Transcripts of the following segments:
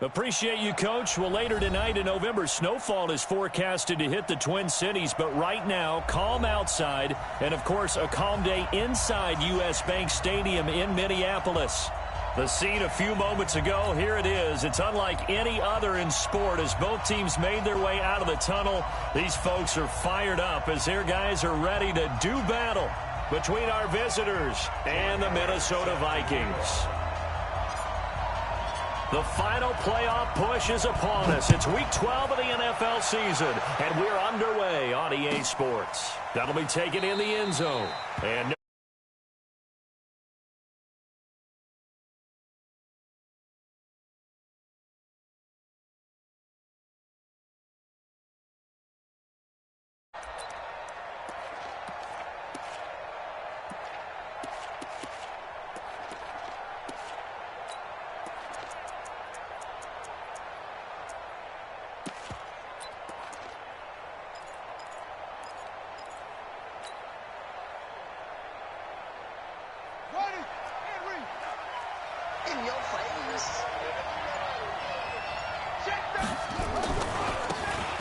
Appreciate you, Coach. Well, later tonight in November, snowfall is forecasted to hit the Twin Cities, but right now, calm outside, and of course, a calm day inside U.S. Bank Stadium in Minneapolis. The scene a few moments ago, here it is. It's unlike any other in sport as both teams made their way out of the tunnel. These folks are fired up as their guys are ready to do battle between our visitors and the Minnesota Vikings. The final playoff push is upon us. It's Week 12 of the NFL season, and we're underway on EA Sports. That'll be taken in the end zone. And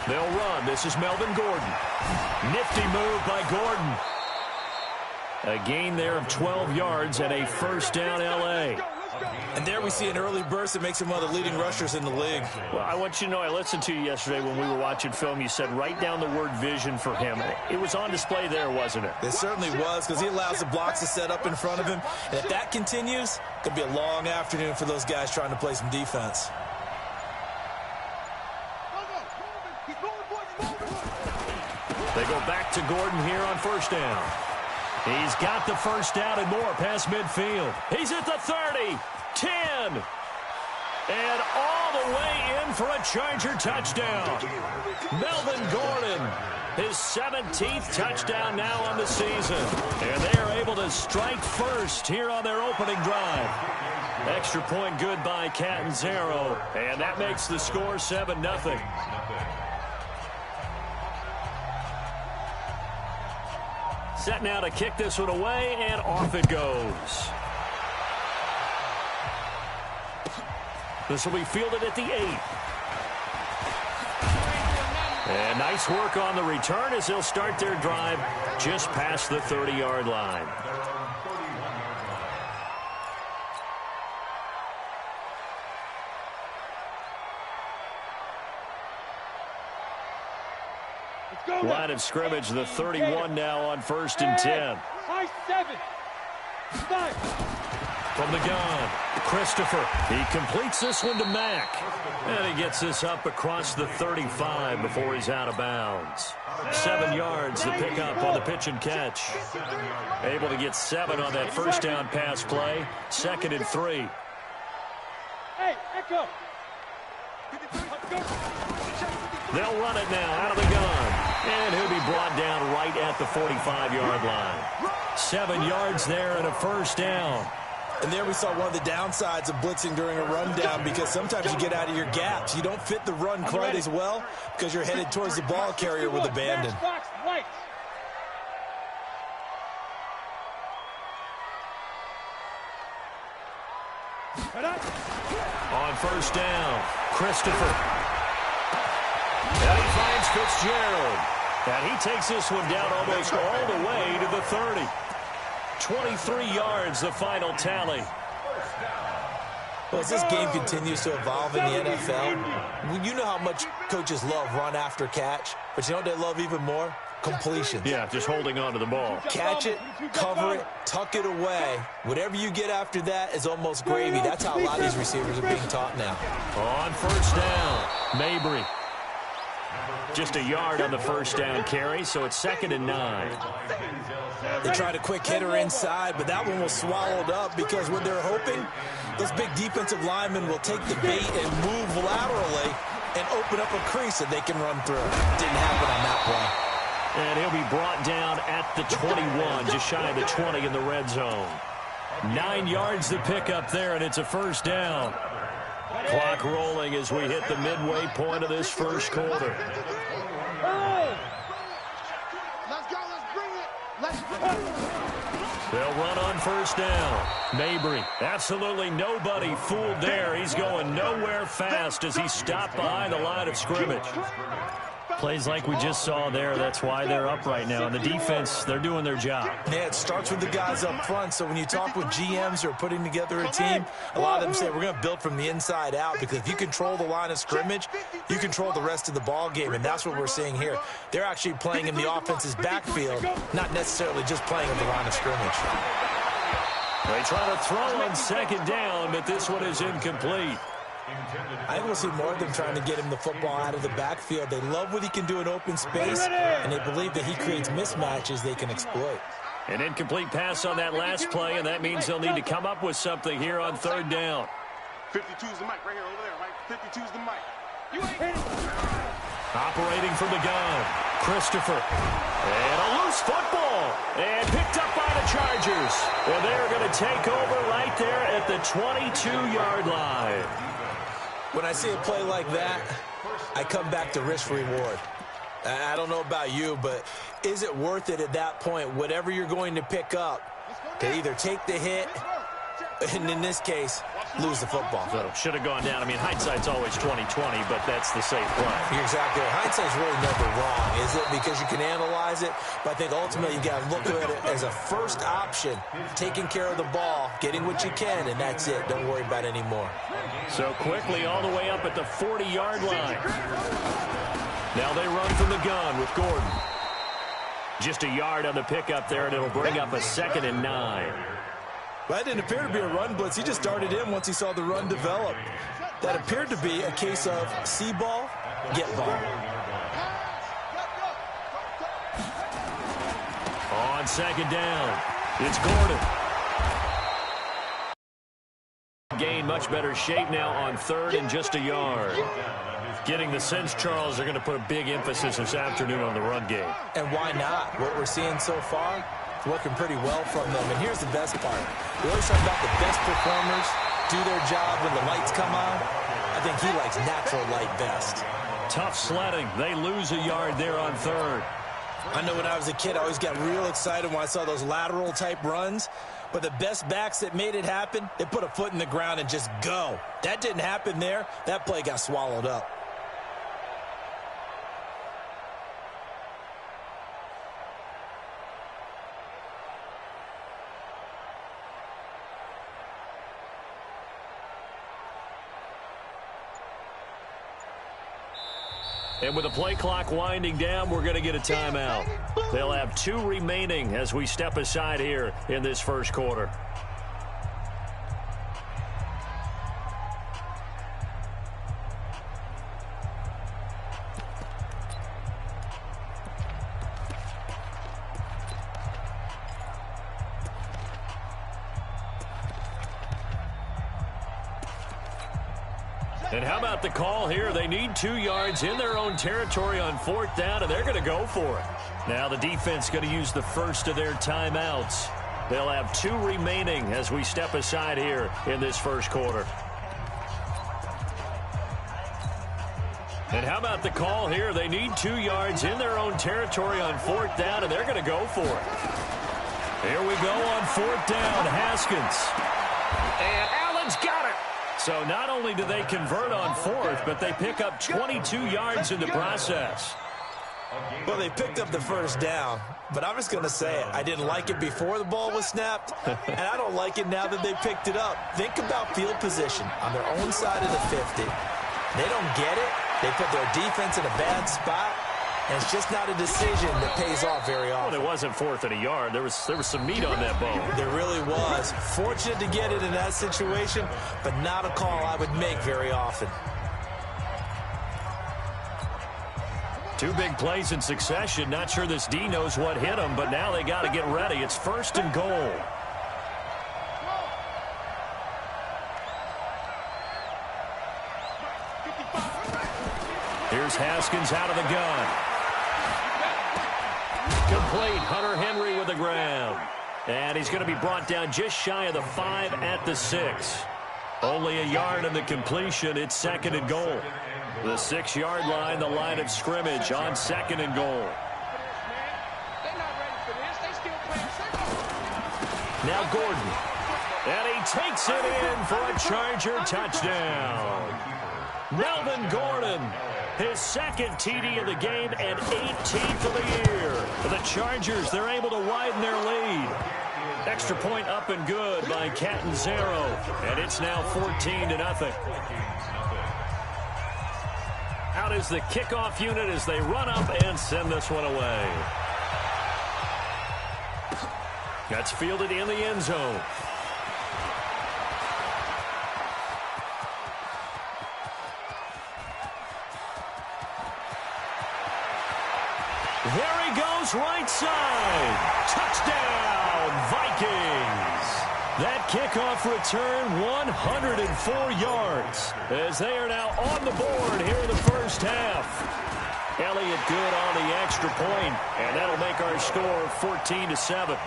they'll run. This is Melvin Gordon. Nifty move by Gordon. A gain there of 12 yards and a first down L.A. And there we see an early burst that makes him one of the leading rushers in the league. Well, I want you to know, I listened to you yesterday when we were watching film. You said write down the word vision for him. It was on display there, wasn't it? It certainly was, because he allows the blocks to set up in front of him. And if that continues, it could be a long afternoon for those guys trying to play some defense. They go back to Gordon here on first down. He's got the first down and more past midfield. He's at the 30, 10, and all the way in for a Charger touchdown. Melvin Gordon, his 17th touchdown now on the season. And they are able to strike first here on their opening drive. Extra point good by Catanzaro, and that makes the score 7-0. Set now to kick this one away, and off it goes. This will be fielded at the 8. And nice work on the return as they'll start their drive just past the 30-yard line. Line of scrimmage, the 31 now on 1st and 10. From the gun, Christopher. He completes this one to Mack. And he gets this up across the 35 before he's out of bounds. 7 yards, the pickup on the pitch and catch. Able to get 7 on that first down pass play. 2nd and 3. Hey, Echo. They'll run it now out of the gun. And he'll be brought down right at the 45-yard line. 7 yards there and a first down. And there we saw one of the downsides of blitzing during a rundown, because sometimes you get out of your gaps. You don't fit the run quite as well because you're headed towards the ball carrier with abandon. On first down, Christopher. And he finds Fitzgerald. And he takes this one down almost all the way to the 30. 23 yards, the final tally. Well, as this game continues to evolve in the NFL, you know how much coaches love run after catch, but you know what they love even more? Completion. Yeah, just holding on to the ball. Catch it, cover it, tuck it away. Whatever you get after that is almost gravy. That's how a lot of these receivers are being taught now. On first down, Mabry. Just a yard on the first down carry, so it's 2nd and 9. They tried a quick hitter inside, but that one was swallowed up because what they're hoping, those big defensive linemen will take the bait and move laterally and open up a crease that they can run through. Didn't happen on that play. And he'll be brought down at the 21, just shy of the 20 in the red zone. 9 yards the pickup there, and it's a first down. Clock rolling as we hit the midway point of this first quarter. Let's go, let's bring it. Let's go. They'll run on first down. Mabry, absolutely nobody fooled there. He's going nowhere fast as he stopped behind the line of scrimmage. Plays like we just saw there. That's why they're up right now. And the defense, they're doing their job. Yeah, it starts with the guys up front. So when you talk with GMs who are putting together a team, a lot of them say we're going to build from the inside out, because if you control the line of scrimmage, you control the rest of the ball game, and that's what we're seeing here. They're actually playing in the offense's backfield, not necessarily just playing in the line of scrimmage. They try to throw on second down, but this one is incomplete. I think we'll see more of them trying to get him the football out of the backfield. They love what he can do in open space, and they believe that he creates mismatches they can exploit. An incomplete pass on that last play, and that means they'll need to come up with something here on third down. 52's the mic right here over there, right? 52's the mic. Operating from the gun, Christopher. And a loose football. And picked up by the Chargers. And they're going to take over right there at the 22-yard line. When I see a play like that, I come back to risk-reward. I don't know about you, but is it worth it at that point, whatever you're going to pick up, to either take the hit, and in this case, lose the football? So should have gone down. I mean, hindsight's always 20/20, but that's the safe play. You're exactly right. Hindsight's really never wrong, is it? Because you can analyze it, but I think ultimately you got to look at it as a first option, taking care of the ball, getting what you can, and that's it. Don't worry about it anymore. So quickly all the way up at the 40-yard line. Now they run from the gun with Gordon. Just a yard on the pickup there, and it'll bring up a 2nd and 9. That didn't appear to be a run blitz. He just started in once he saw the run develop. That appeared to be a case of see ball, get ball. On second down, it's Gordon. Gain much better shape now on 3rd and just a yard. Getting the sense, Charles, they're going to put a big emphasis this afternoon on the run game. And why not? What we're seeing so far, working pretty well from them. And here's the best part. We always talk about the best performers do their job when the lights come on. I think he likes natural light best. Tough sledding. They lose a yard there on 3rd. I know when I was a kid, I always got real excited when I saw those lateral-type runs. But the best backs that made it happen, they put a foot in the ground and just go. That didn't happen there. That play got swallowed up. And with the play clock winding down, we're going to get a timeout. They'll have 2 remaining as we step aside here in this first quarter. And how about the call here? They need 2 yards in their own territory on 4th down, and they're going to go for it. Now the defense going to use the first of their timeouts. They'll have 2 remaining as we step aside here in this first quarter. And how about the call here? They need 2 yards in their own territory on 4th down, and they're going to go for it. Here we go on 4th down. Haskins. And Allen's got it. So not only do they convert on 4th, but they pick up 22 yards in the process. Well, they picked up the first down, but I'm just going to say it. I didn't like it before the ball was snapped, and I don't like it now that they picked it up. Think about field position on their own side of the 50. They don't get it. They put their defense in a bad spot, and it's just not a decision that pays off very often. Well, it wasn't 4th and a yard. There was some meat on that ball. There really was. Fortunate to get it in that situation, but not a call I would make very often. 2 big plays in succession. Not sure this D knows what hit them, but now they got to get ready. It's 1st and goal. Here's Haskins out of the gun. Complete. Hunter Henry with the ground. And he's going to be brought down just shy of the 5 at the 6. Only a yard on the completion. It's 2nd and goal. The 6-yard line, the line of scrimmage on 2nd and goal. Now Gordon. And he takes it in for a Charger touchdown. Melvin Gordon, his second TD of the game and 18th of the year. For the Chargers, they're able to widen their lead. Extra point up and good by Catanzaro. And it's now 14-0. Out is the kickoff unit as they run up and send this one away. That's fielded in the end zone. There he goes, right side. Touchdown, Vikings. That kickoff return, 104 yards, as they are now on the board here in the first half. Elliott good on the extra point, and that'll make our score 14-7.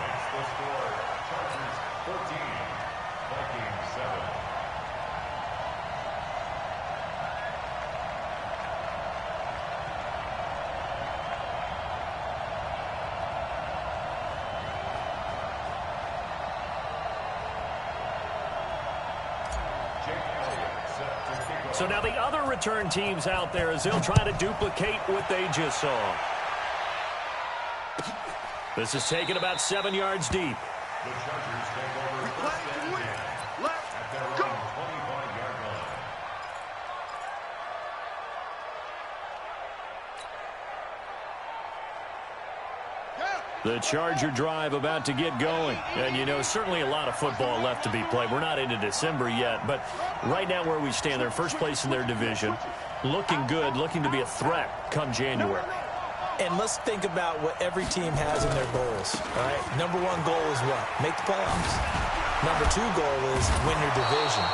So now the other return teams out there as they'll try to duplicate what they just saw. This is taken about 7 yards deep. The Chargers take over. Left, go. The Charger drive about to get going. And, you know, certainly a lot of football left to be played. We're not into December yet, but right now where we stand, they're first place in their division. Looking good, looking to be a threat come January. And let's think about what every team has in their goals, all right? Number one goal is what? Make the playoffs. Number two goal is win your division.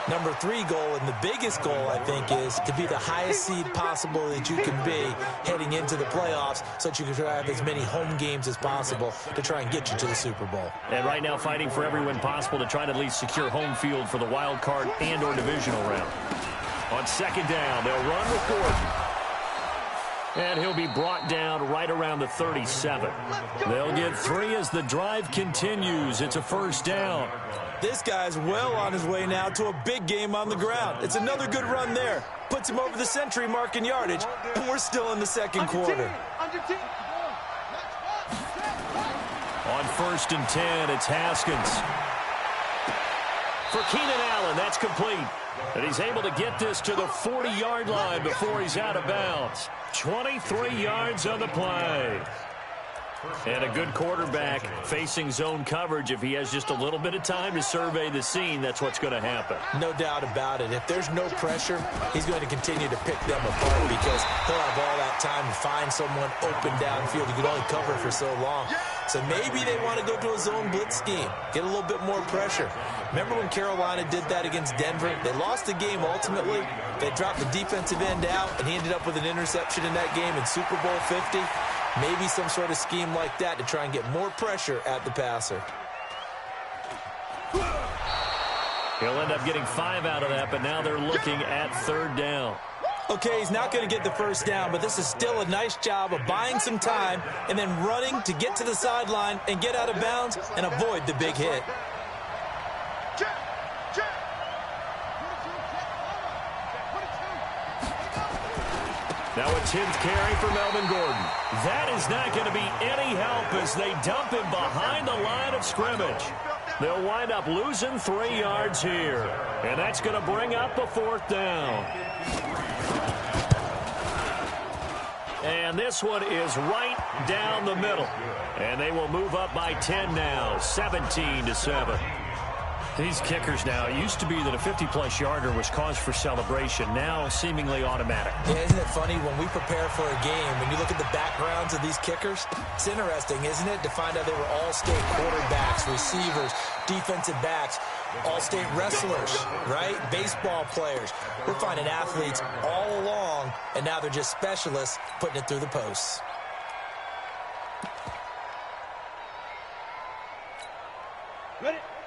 Number three goal, and the biggest goal, I think, is to be the highest seed possible that you can be heading into the playoffs so that you can have as many home games as possible to try and get you to the Super Bowl. And right now fighting for every win possible to try to at least secure home field for the wild card and or divisional round. On second down, they'll run with Gordon. And he'll be brought down right around the 37. They'll get 3 as the drive continues. It's a first down. This guy's well on his way now to a big game on the ground. It's another good run there. Puts him over the century mark in yardage, and we're still in the second quarter. On first and 10, it's Haskins. For Keenan Allen, that's complete. And he's able to get this to the 40-yard line before he's out of bounds. 23 yards on the play. And a good quarterback facing zone coverage. If he has just a little bit of time to survey the scene, that's what's going to happen. No doubt about it. If there's no pressure, he's going to continue to pick them apart because he'll have all that time to find someone open downfield. You can only cover for so long. So maybe they want to go to a zone blitz scheme, get a little bit more pressure. Remember when Carolina did that against Denver? They lost the game ultimately. They dropped the defensive end out, and he ended up with an interception in that game in Super Bowl 50. Maybe some sort of scheme like that to try and get more pressure at the passer. He'll end up getting 5 out of that, but now they're looking at third down. Okay, he's not going to get the first down, but this is still a nice job of buying some time and then running to get to the sideline and get out of bounds and avoid the big hit. Now a 10th carry for Melvin Gordon. That is not going to be any help as they dump him behind the line of scrimmage. They'll wind up losing 3 yards here. And that's going to bring up a fourth down. And this one is right down the middle. And they will move up by 10 now, 17-7. These kickers now, it used to be that a 50-plus yarder was cause for celebration, now seemingly automatic. Yeah, isn't it funny when we prepare for a game, when you look at the backgrounds of these kickers, it's interesting, isn't it, to find out they were all-state quarterbacks, receivers, defensive backs, all-state wrestlers, right? Baseball players. We're finding athletes all along, and now they're just specialists putting it through the posts.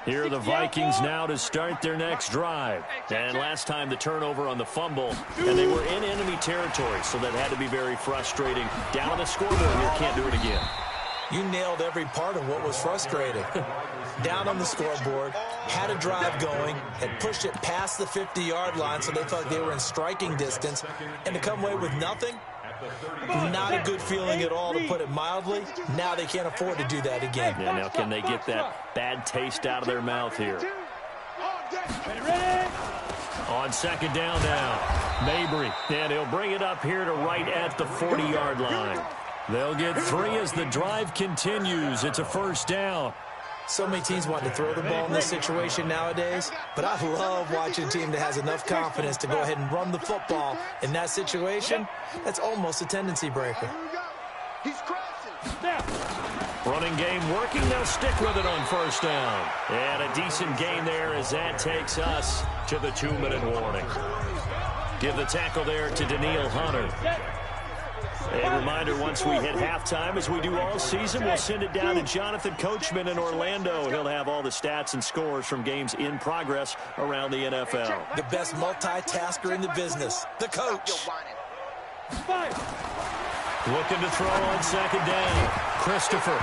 Here are the Vikings now to start their next drive. And last time the turnover on the fumble, and they were in enemy territory, so that had to be very frustrating. Down on the scoreboard here, can't do it again. You nailed every part of what was frustrating. down on the scoreboard, had a drive going, had pushed it past the 50-yard line so they felt they were in striking distance, and to come away with nothing, not a good feeling at all, to put it mildly. Now they can't afford to do that again. Yeah, now can they get that bad taste out of their mouth here? On second down now, Mabry, and he'll bring it up here to right at the 40-yard line. They'll get 3 as the drive continues. It's a first down. So many teams want to throw the ball in this situation nowadays, but I love watching a team that has enough confidence to go ahead and run the football. In that situation, that's almost a tendency breaker. He's crashing. Running game working. They'll stick with it on first down. And a decent gain there as that takes us to the 2-minute warning. Give the tackle there to Danielle Hunter. A reminder, once we hit halftime, as we do all season, we'll send it down to Jonathan Coachman in Orlando. He'll have all the stats and scores from games in progress around the NFL. The best multitasker in the business, the coach. Looking to throw on second down. Christopher.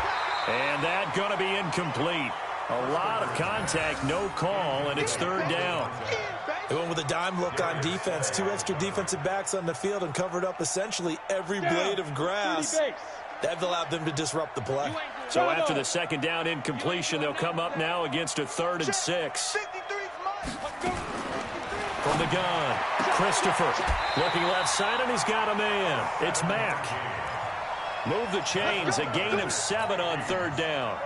And that going to be incomplete. A lot of contact, no call, and it's third down. They went with a dime look on defense. 2 extra defensive backs on the field and covered up essentially every blade of grass. That allowed them to disrupt the play. So after the second down incompletion, they'll come up now against a 3rd and 6. From the gun, Christopher looking left side, and he's got a man. It's Mack. Move the chains, a gain of 7 on third down.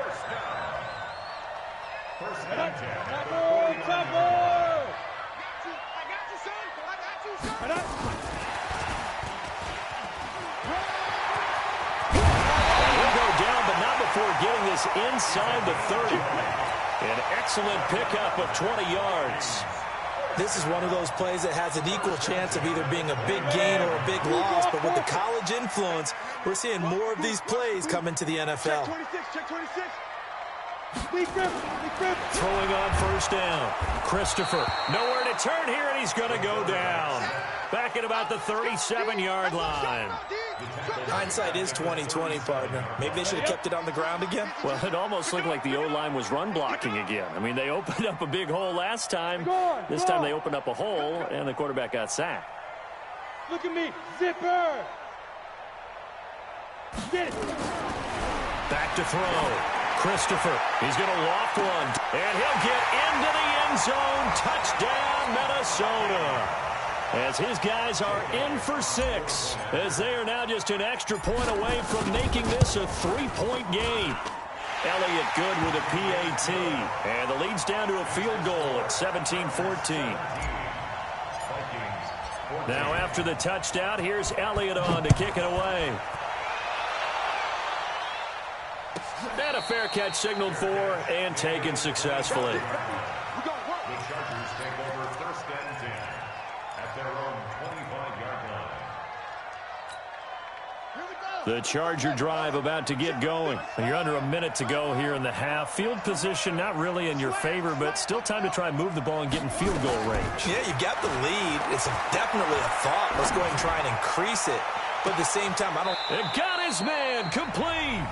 Before getting this inside the 30. An excellent pickup of 20 yards. This is one of those plays that has an equal chance of either being a big gain or a big loss, but with the college influence, we're seeing more of these plays come into the NFL. Check 26. Throwing on first down. Christopher, nowhere to turn here, and he's going to go down. Back at about the 37-yard line. Hindsight is 20/20, partner. Maybe they should have kept it on the ground again. Well, it almost looked like the O-line was run blocking again. I mean, they opened up a big hole last time. This time they opened up a hole, and the quarterback got sacked. Look at me, zipper. Get it. Back to throw. Christopher, he's going to loft one, and he'll get into the end zone. Touchdown, Minnesota. As his guys are in for 6, as they are now just an extra point away from making this a 3-point game. Elliott good with a PAT, and the lead's down to a field goal at 17-14. Now after the touchdown, here's Elliott on to kick it away. And a fair catch signaled for and taken successfully. The Chargers take over 1st and 10 at their own 25-yard line. The Charger drive about to get going. You're under a minute to go here in the half. Field position not really in your favor, but still time to try and move the ball and get in field goal range. Yeah, you've got the lead. It's definitely a thought. Let's go ahead and try and increase it. But at the same time, It got his man complete.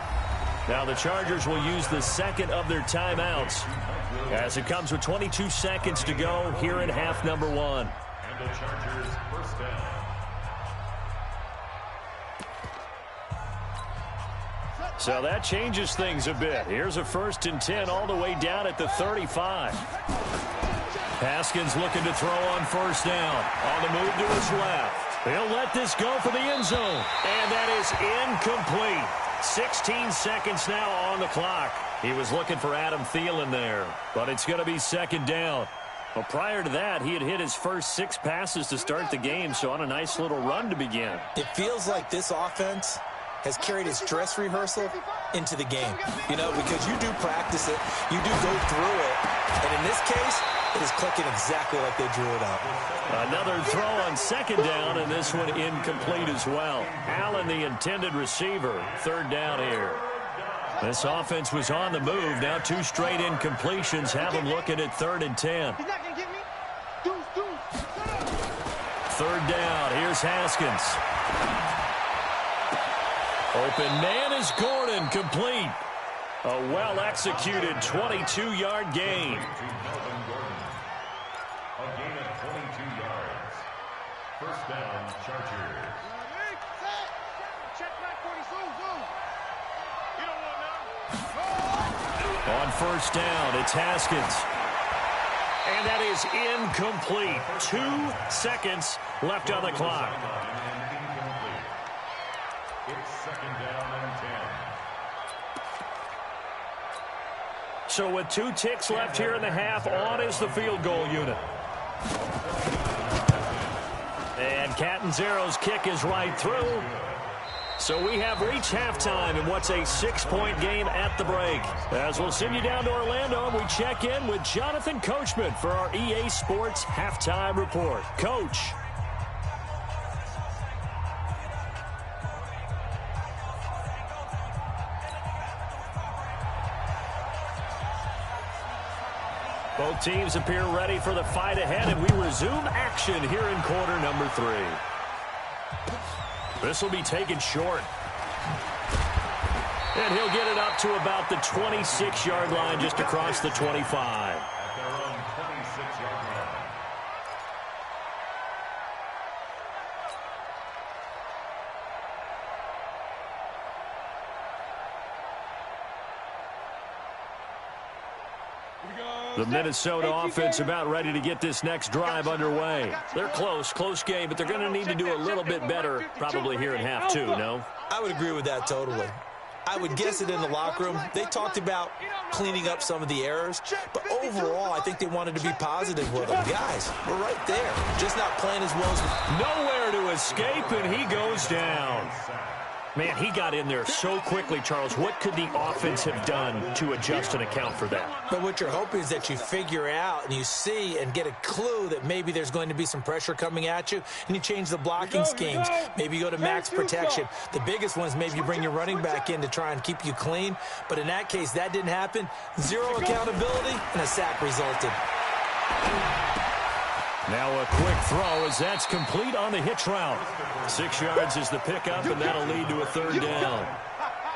Now the Chargers will use the second of their timeouts as it comes with 22 seconds to go here in half number 1. And the Chargers first down. So that changes things a bit. Here's a 1st and 10 all the way down at the 35. Haskins looking to throw on first down. On the move to his left. He'll let this go for the end zone. And that is incomplete. 16 seconds now on the clock. He was looking for Adam Thielen there, but it's going to be second down. Well, prior to that, he had hit his first 6 passes to start the game, so on a nice little run to begin. it feels like this offense has carried its dress rehearsal into the game. You know, because you do practice it, you do go through it, and in this case, it is clicking exactly like they drew it up. Another throw on second down, and this one incomplete as well. Allen, the intended receiver, third down here. This offense was on the move. Now 2 straight incompletions have them looking at 3rd and 10. He's not going to get me. Deuce. Third down. Here's Haskins. Open man is Gordon, complete. A well-executed 22-yard gain. A gain of 22 yards. First down, Chargers. On first down, it's Haskins. And that is incomplete. 2 seconds left on the clock. It's second down and 10. So with 2 ticks left here in the half, on is the field goal unit. And Catanzaro's kick is right through. So we have reached halftime in what's a 6-point game at the break. As we'll send you down to Orlando, we check in with Jonathan Coachman for our EA Sports Halftime Report. Coach. Both teams appear ready for the fight ahead, and we resume action here in quarter number 3. This will be taken short. And he'll get it up to about the 26-yard line, just across the 25. At their own 26-yard line. The Minnesota offense about ready to get this next drive underway. They're close game, but they're going to need to do a little bit better probably here in half 2, no? I would agree with that totally. I would guess it in the locker room. They talked about cleaning up some of the errors, but overall, I think they wanted to be positive with them. Guys, we're right there, just not playing as well as... Nowhere to escape, and he goes down. Man, he got in there so quickly, Charles. What could the offense have done to adjust and account for that? But what you're hoping is that you figure out and you see and get a clue that maybe there's going to be some pressure coming at you, and you change the blocking schemes. Maybe you go to max protection. The biggest one is maybe you bring your running back in to try and keep you clean. But in that case, that didn't happen. 0 accountability, and a sack resulted. Now a quick throw as that's complete on the hitch route. 6 yards is the pickup, and that'll lead to a third down.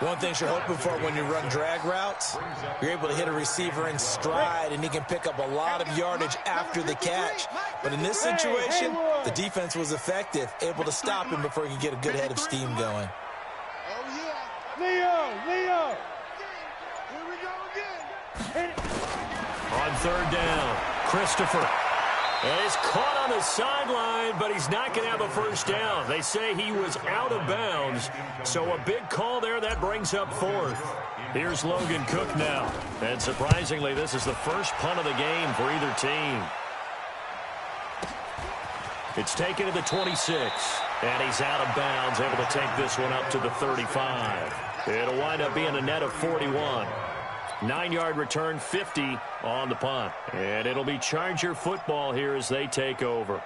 One thing you're hoping for when you run drag routes, you're able to hit a receiver in stride, and he can pick up a lot of yardage after the catch. But in this situation, the defense was effective, able to stop him before he could get a good head of steam going. Leo! Here we go again. On third down, Christopher. And he's caught on the sideline, but he's not going to have a first down. They say he was out of bounds, so a big call there that brings up fourth. Here's Logan Cook now. And surprisingly, this is the first punt of the game for either team. It's taken to the 26, and he's out of bounds, able to take this one up to the 35. It'll wind up being a net of 41. 9-yard return, 50 on the punt. And it'll be Charger football here as they take over.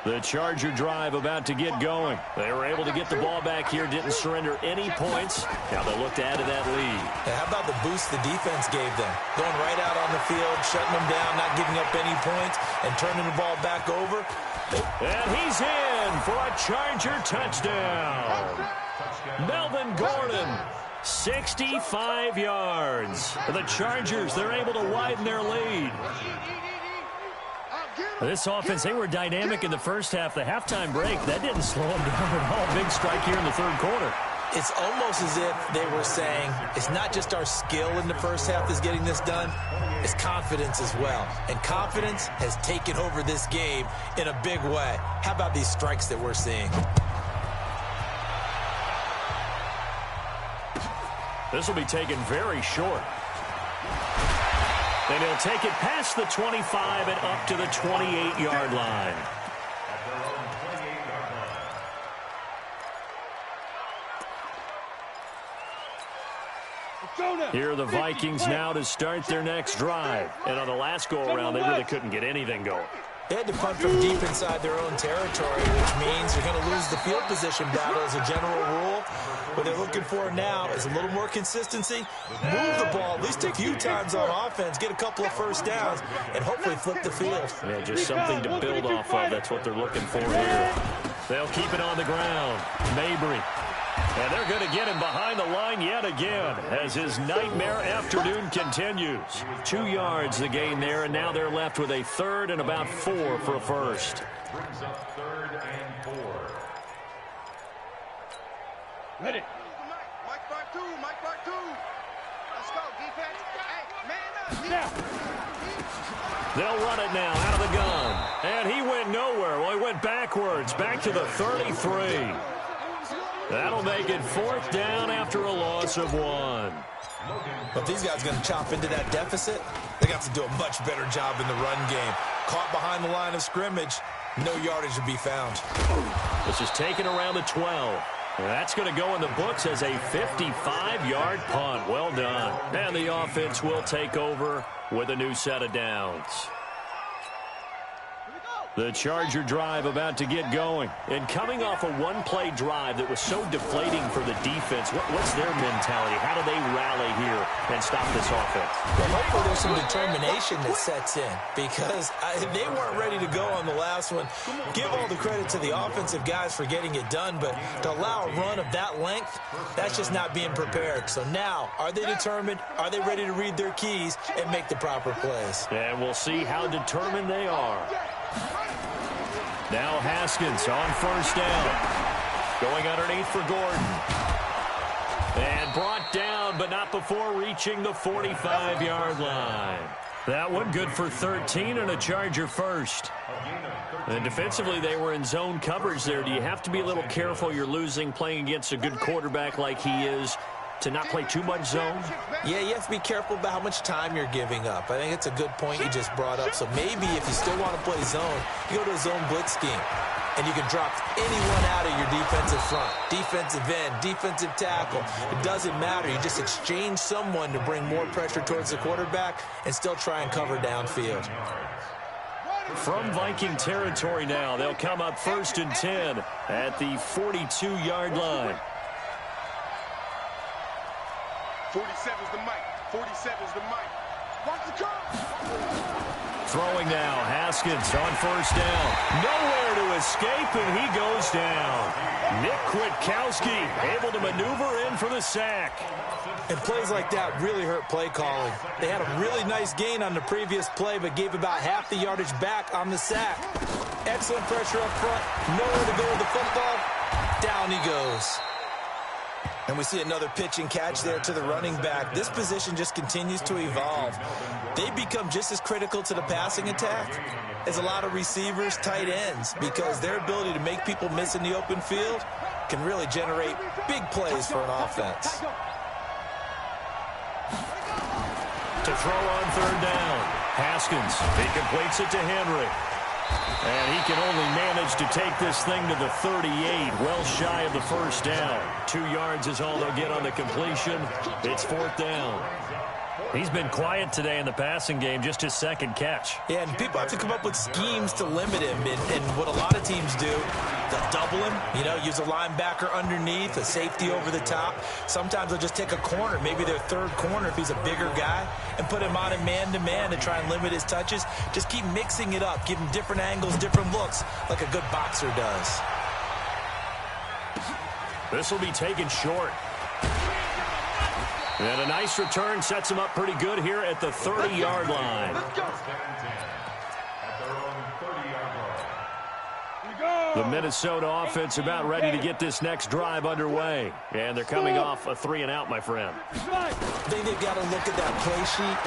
The Charger drive about to get going. They were able to get the ball back here, didn't surrender any points. Now they'll look to add to that lead. Hey, how about the boost the defense gave them? Going right out on the field, shutting them down, not giving up any points, and turning the ball back over. And he's in for a Charger touchdown. Melvin Gordon, 65 yards. The Chargers, they're able to widen their lead. This offense, they were dynamic in the first half. The halftime break, that didn't slow them down at all. Big strike here in the third quarter. It's almost as if they were saying, it's not just our skill in the first half that's getting this done, it's confidence as well. And confidence has taken over this game in a big way. How about these strikes that we're seeing? This will be taken very short. And he'll take it past the 25 and up to the 28-yard line. At their own 28-yard line. Here are the Vikings now to start their next drive. And on the last go-around, they really couldn't get anything going. They had to punt from deep inside their own territory, which means you're going to lose the field position battle as a general rule. What they're looking for now is a little more consistency, move the ball at least a few times on offense, get a couple of first downs, and hopefully flip the field. Yeah, just something to build off of. That's what they're looking for here. They'll keep it on the ground. Mabry. And they're going to get him behind the line yet again as his nightmare afternoon continues. 2 yards the gain there, and now they're left with a third and about 4 for a first. Brings up 3rd and 4. Ready. Mike 5-2, Mike 5-2. Let's go, defense. Hey, man up. Now. They'll run it now out of the gun. And he went nowhere. Well, he went backwards, back to the 33. That'll make it 4th down after a loss of 1. If these guys are going to chop into that deficit, they got to do a much better job in the run game. Caught behind the line of scrimmage, no yardage to be found. This is taken around the 12. That's going to go in the books as a 55-yard punt. Well done. And the offense will take over with a new set of downs. The Charger drive about to get going. And coming off a one-play drive that was so deflating for the defense, what's their mentality? How do they rally here and stop this offense? Well, hopefully there's some determination that sets in because they weren't ready to go on the last one. Give all the credit to the offensive guys for getting it done, but to allow a run of that length, that's just not being prepared. So now, are they determined? Are they ready to read their keys and make the proper plays? And we'll see how determined they are. Now Haskins on 1st down. Going underneath for Gordon. And brought down, but not before reaching the 45-yard line. That one good for 13 and a Charger first. And defensively, they were in zone coverage there. Do you have to be a little careful? You're losing playing against a good quarterback like he is to not play too much zone? Yeah, you have to be careful about how much time you're giving up. I think it's a good point you just brought up. So maybe if you still want to play zone, you go to a zone blitz scheme. And you can drop anyone out of your defensive front. Defensive end, defensive tackle. It doesn't matter. You just exchange someone to bring more pressure towards the quarterback and still try and cover downfield. From Viking territory now, they'll come up 1st and 10 at the 42-yard line. 47's the mic. 47's the mic. Watch the car. Throwing now, Haskins on 1st down. Nowhere to escape, and he goes down. Nick Kwiatkowski able to maneuver in for the sack. And plays like that really hurt play calling. They had a really nice gain on the previous play, but gave about half the yardage back on the sack. Excellent pressure up front. Nowhere to go with the football. Down he goes. And we see another pitch and catch there to the running back. This position just continues to evolve. They become just as critical to the passing attack as a lot of receivers, tight ends, because their ability to make people miss in the open field can really generate big plays for an offense. To throw on 3rd down. Haskins, he completes it to Henry. And he can only manage to take this thing to the 38, well shy of the 1st down. 2 yards is all they'll get on the completion. It's 4th down. He's been quiet today in the passing game, just his 2nd catch. Yeah, and people have to come up with schemes to limit him. And what a lot of teams do, they'll double him, use a linebacker underneath, a safety over the top. Sometimes they'll just take a corner, maybe their 3rd corner if he's a bigger guy, and put him on a man-to-man to try and limit his touches. Just keep mixing it up, give him different angles, different looks, like a good boxer does. This will be taken short. And a nice return sets him up pretty good here at the 30-yard line. The Minnesota offense about ready to get this next drive underway. And they're coming off a 3-and-out, my friend. I think they've got to look at that play sheet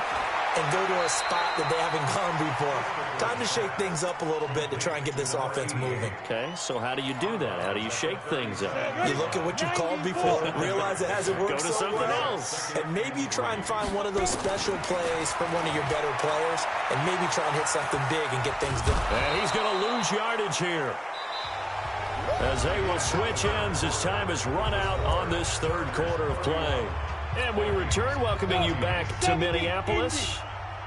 and go to a spot that they haven't gone before. Time to shake things up a little bit to try and get this offense moving. Okay, so how do you do that? How do you shake things up? You look at what you've called before, realize it hasn't worked Go to so something well, else. and maybe you try and find one of those special plays from one of your better players, and maybe try and hit something big and get things done. And he's going to lose yardage here, as they will switch ends as time has run out on this 3rd quarter of play. And we return, welcoming you back to Minneapolis.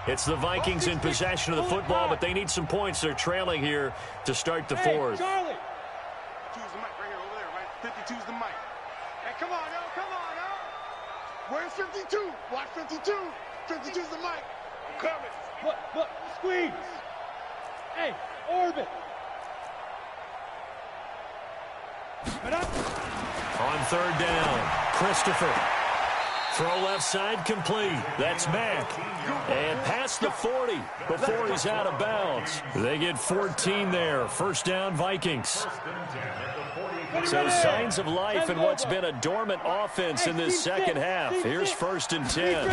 It's the Vikings in possession of the football, but they need some points. They're trailing here to start the fourth. Charlie. 52's the mic right here, over there, right? 52's the mic. Hey, come on, yo, come on, yo. Where's 52? Watch 52. 52's the mic. I'm coming. Look, squeeze. Hey, orbit. On third down, Christopher. Throw left side complete. That's Mack. And past the 40 before he's out of bounds. They get 14 there. First down, Vikings. So signs of life in what's been a dormant offense in this second half. Here's 1st and 10.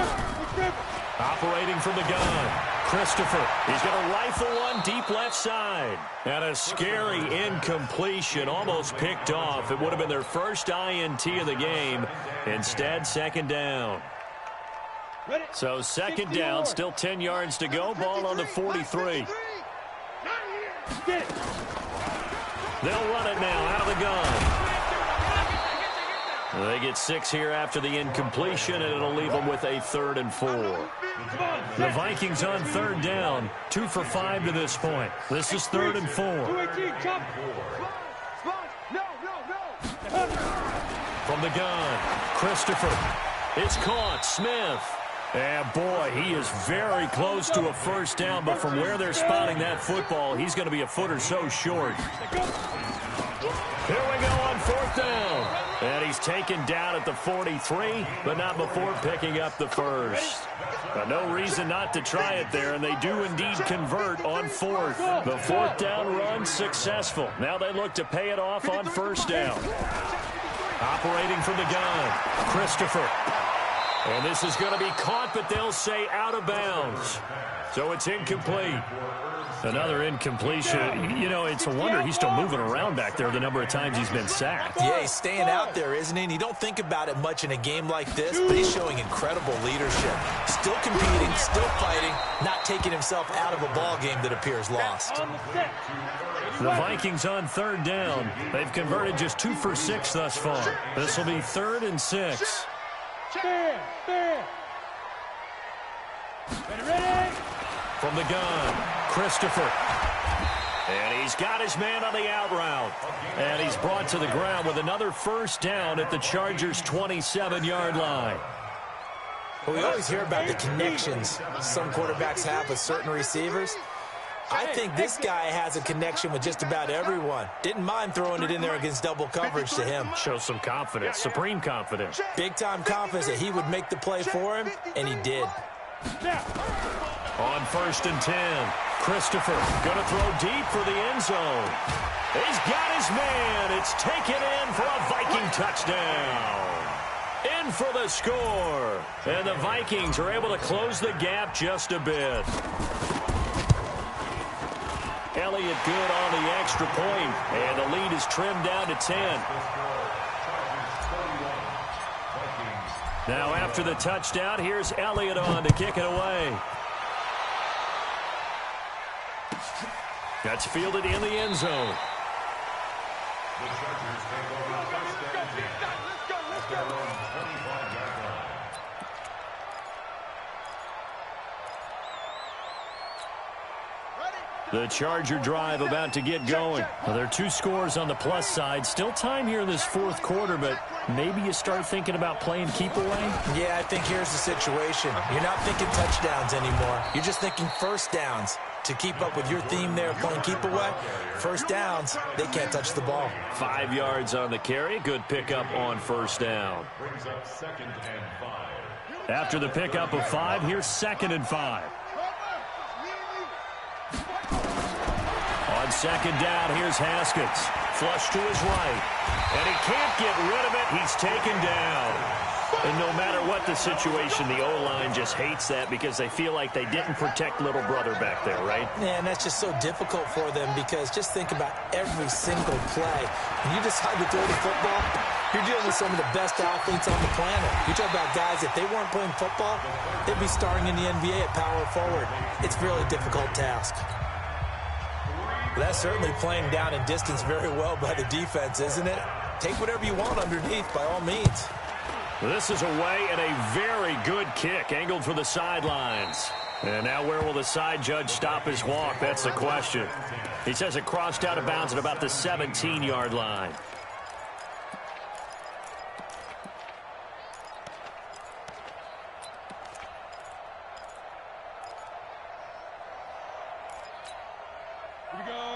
Operating from the gun, Christopher. He's going to rifle one deep left side. And a scary incompletion, almost picked off. It would have been their first INT of the game. Instead, second down. So second down, still 10 yards to go. Ball on the 43. They'll run it now out of the gun. They get 6 here after the incompletion, and it'll leave them with a 3rd and 4. The Vikings on third down, 2 for 5 to this point. This is 3rd and 4. From the gun, Christopher. It's caught. Smith. And boy, he is very close to a first down, but from where they're spotting that football, he's going to be a foot or so short. Here we go on 4th down. And he's taken down at the 43, but not before picking up the first. But no reason not to try it there, and they do indeed convert on 4th. The 4th down run successful. Now they look to pay it off on 1st down. Operating from the gun, Christopher. And this is going to be caught, but they'll say out of bounds. So it's incomplete. Another incompletion. You know, it's a wonder he's still moving around back there the number of times he's been sacked. Yeah, he's staying out there, isn't he? And you don't think about it much in a game like this, but he's showing incredible leadership. Still competing, still fighting, not taking himself out of a ball game that appears lost. The Vikings on third down. They've converted just 2 for 6 thus far. This will be 3rd and 6. Ready? From the gun, Christopher. And he's got his man on the out route. And he's brought to the ground with another first down at the Chargers' 27-yard line. Well, we always hear about the connections some quarterbacks have with certain receivers. I think this guy has a connection with just about everyone. Didn't mind throwing it in there against double coverage to him. Shows some confidence, supreme confidence. Big-time confidence that he would make the play for him, and he did. On 1st and 10, Christopher going to throw deep for the end zone. He's got his man. It's taken in for a Viking touchdown. In for the score. And the Vikings are able to close the gap just a bit. Elliott good on the extra point, and the lead is trimmed down to 10. Now after the touchdown, here's Elliott on to kick it away. That's fielded in the end zone. The Chargers take over 1st and 10 at their own 25-yard line. The Charger drive about to get going. Well, there are 2 scores on the plus side. Still time here in this 4th quarter, but maybe you start thinking about playing keep away? Yeah, I think here's the situation. You're not thinking touchdowns anymore. You're just thinking first downs. To keep up with your theme there, playing keep away, first downs, they can't touch the ball. 5 yards on the carry. Good pickup on 1st down. Brings up 2nd and 5. After the pickup of 5, here's 2nd and 5. On 2nd down, here's Haskins. Flush to his right. And he can't get rid of it. He's taken down. And no matter what the situation, the O-line just hates that because they feel like they didn't protect little brother back there, right? Yeah, and that's just so difficult for them because just think about every single play. When you decide to throw the football, you're dealing with some of the best athletes on the planet. You talk about guys, if they weren't playing football, they'd be starring in the NBA at power forward. It's a really difficult task. That's certainly playing down and distance very well by the defense, isn't it? Take whatever you want underneath, by all means. This is away and a very good kick angled for the sidelines. And now where will the side judge stop his walk? That's the question. He says it crossed out of bounds at about the 17-yard line.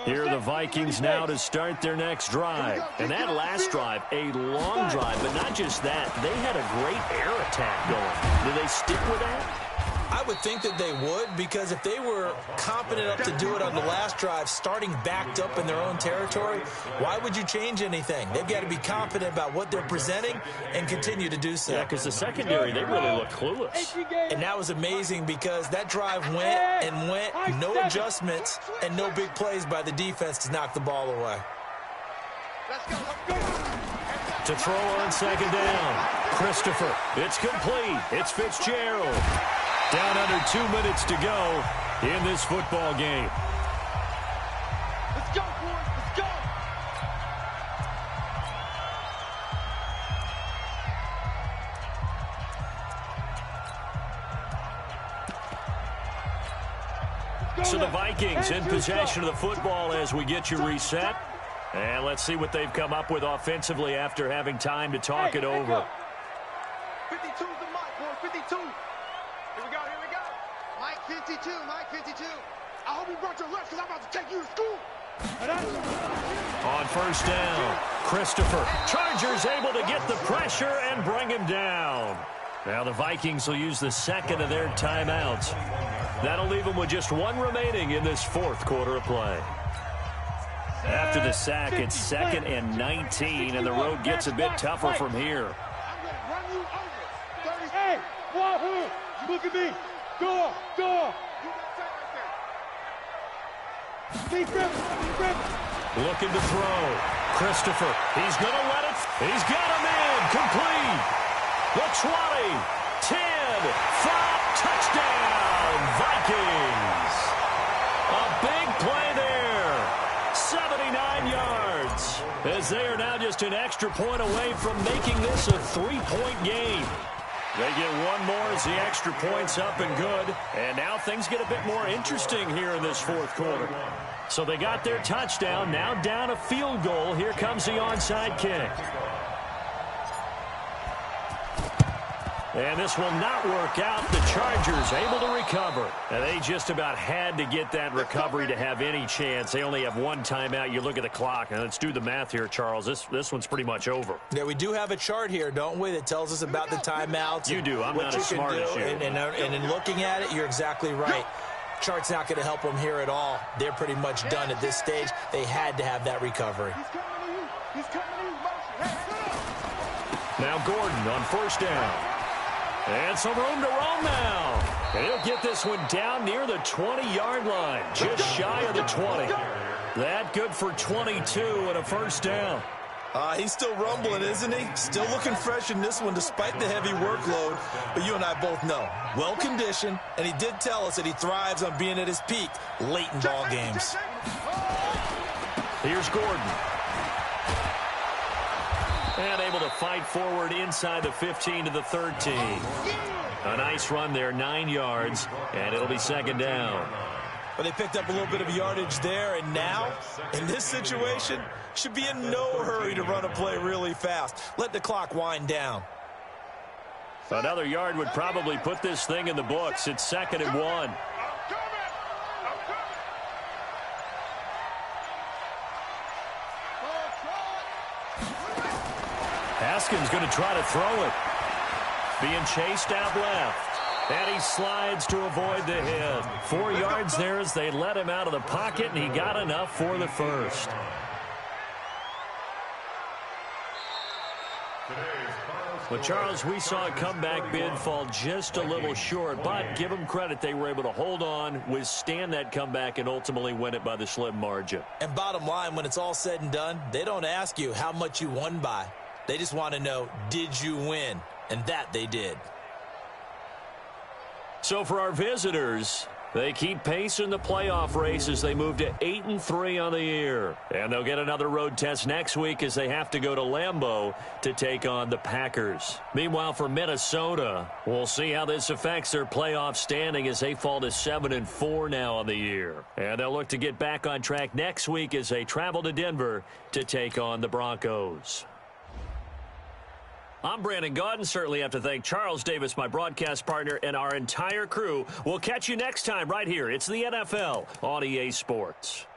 Here are the Vikings now to start their next drive. And that last drive, a long drive, but not just that. They had a great air attack going. Do they stick with that? I would think that they would, because if they were confident enough to do it on the last drive, starting backed up in their own territory, why would you change anything? They've got to be confident about what they're presenting and continue to do so. Yeah, because the secondary, they really look clueless. And that was amazing because that drive went and went, no adjustments and no big plays by the defense to knock the ball away. To throw on second down, Christopher. It's complete. It's Fitzgerald. Down under 2 minutes to go in this football game. Let's go, boys. Let's go. So the Vikings in possession of the football as we get you reset. And let's see what they've come up with offensively after having time to talk it over. 52's the mic, boy. 52. Here we go. Here we go. Mike 52. Mike 52. I hope you brought your lunch because I'm about to take you to school. On first down, Christopher. Chargers able to get the pressure and bring him down. Now the Vikings will use the second of their timeouts. That'll leave them with just one remaining in this fourth quarter of play. After the sack, it's 2nd and 19, and the road gets a bit tougher from here. I'm going to run you over. 30. Hey, Wahoo! Look at me. Door. Door. You got that right there. Steve Griffin. Looking to throw. Christopher. He's going to let it. He's got him in. Complete. The 20. 10. 5. Touchdown. Vikings. A big play there. 79 yards. As they are now just an extra point away from making this a 3-point game. They get one more as the extra point's up and good. And now things get a bit more interesting here in this fourth quarter. So they got their touchdown, now down a field goal. Here comes the onside kick. And this will not work out. The Chargers able to recover. And they just about had to get that recovery to have any chance. They only have one timeout. You look at the clock. And let's do the math here, Charles. This one's pretty much over. Yeah, we do have a chart here, don't we, that tells us about the timeouts. You do. I'm not as smart as you. And in looking at it, you're exactly right. Chart's not going to help them here at all. They're pretty much done at this stage. They had to have that recovery. He's coming to you. He's coming to you. Motion. Hey, now Gordon on first down. And some room to roam now. And he'll get this one down near the 20-yard line. Just shy of the 20. That good for 22 and a first down. He's still rumbling, isn't he? Still looking fresh in this one despite the heavy workload. But you and I both know, well-conditioned, and he did tell us that he thrives on being at his peak late in ball games. Here's Gordon. And able to fight forward inside the 15 to the 13. A nice run there, 9 yards, and it'll be second down. But they picked up a little bit of yardage there, and now, in this situation, should be in no hurry to run a play really fast. Let the clock wind down. Another yard would probably put this thing in the books. It's 2nd and 1. Haskins going to try to throw it. Being chased out left. And he slides to avoid the hit. 4 yards there as they let him out of the pocket, and he got enough for the first. But, Charles, we saw a comeback bid fall just a little short, but give them credit. They were able to hold on, withstand that comeback, and ultimately win it by the slim margin. And bottom line, when it's all said and done, they don't ask you how much you won by. They just want to know, did you win? And that they did. So for our visitors, They keep pace in the playoff race as they move to 8-3 on the year. And they'll get another road test next week as they have to go to Lambeau to take on the Packers. Meanwhile, for Minnesota, we'll see how this affects their playoff standing as they fall to 7-4 now on the year. And they'll look to get back on track next week as they travel to Denver to take on the Broncos. I'm Brandon Gaudin. Certainly have to thank Charles Davis, my broadcast partner, and our entire crew. We'll catch you next time right here. It's the NFL on EA Sports.